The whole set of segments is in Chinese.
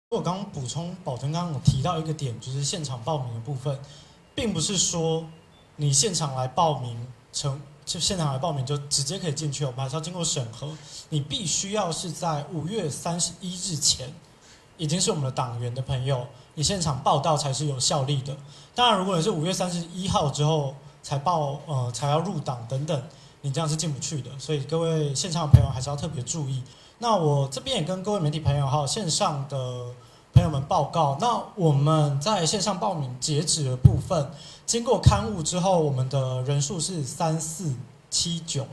我刚刚补充，宝珍刚刚有提到一个点，就是现场报名的部分，并不是说你现场来报名就现场来报名就直接可以进去，我们还是要经过审核。你必须要是在5月31日前已经是我们的党员的朋友，你现场报到才是有效力的。当然，如果你是5月31号之后才要入党等等，你这样是进不去的。所以各位现场的朋友还是要特别注意。那我这边也跟各位媒体朋友还有线上的朋友们报告，那我们在线上报名截止的部分，经过刊物之后，我们的人数是3479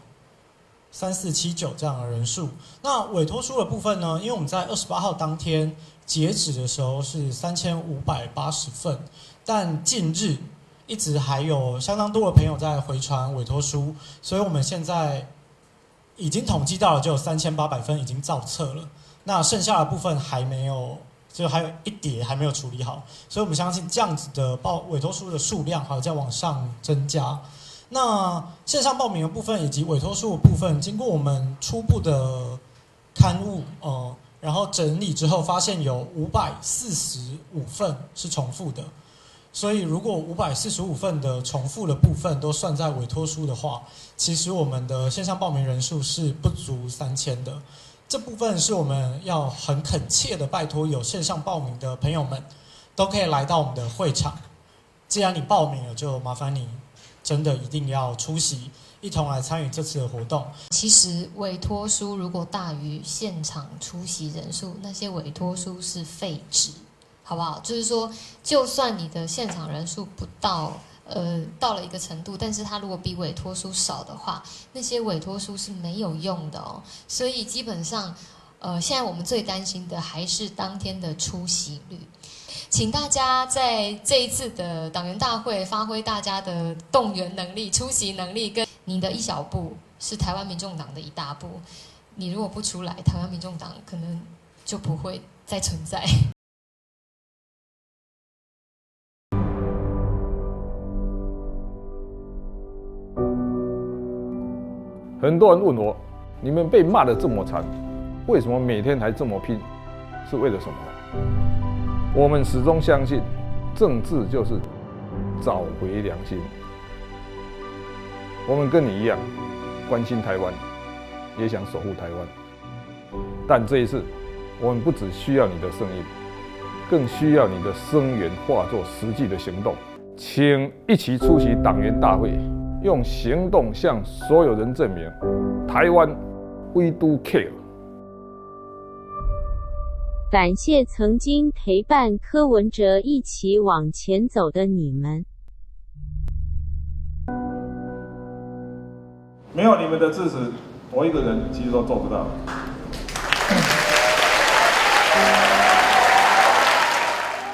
这样的人数。那委托书的部分呢，因为我们在28号当天截止的时候是3580份，但近日一直还有相当多的朋友在回传委托书，所以我们现在已经统计到了，就有3800分已经造册了。那剩下的部分还没有，就还有一叠还没有处理好，所以我们相信这样子的委托书的数量还会再往上增加。那线上报名的部分以及委托书的部分，经过我们初步的刊物，然后整理之后，发现有545份是重复的。所以，如果545份的重复的部分都算在委托书的话，其实我们的线上报名人数是不足3000的。这部分是我们要很恳切的拜托有线上报名的朋友们，都可以来到我们的会场。既然你报名了，就麻烦你真的一定要出席，一同来参与这次的活动。其实委托书如果大于现场出席人数，那些委托书是废纸。好不好？就是说，就算你的现场人数不到，到了一个程度，但是它如果比委托书少的话，那些委托书是没有用的哦。所以基本上，现在我们最担心的还是当天的出席率。请大家在这一次的党员大会发挥大家的动员能力、出席能力，跟你的一小步是台湾民众党的一大步。你如果不出来，台湾民众党可能就不会再存在。很多人问我，你们被骂得这么惨，为什么每天还这么拼？是为了什么？我们始终相信，政治就是找回良心。我们跟你一样，关心台湾，也想守护台湾。但这一次，我们不只需要你的声音，更需要你的声援化作实际的行动。请一起出席党员大会。用行动向所有人证明，台湾 We Do Care。感谢曾经陪伴柯文哲一起往前走的你们。没有你们的支持，我一个人其实都做不到。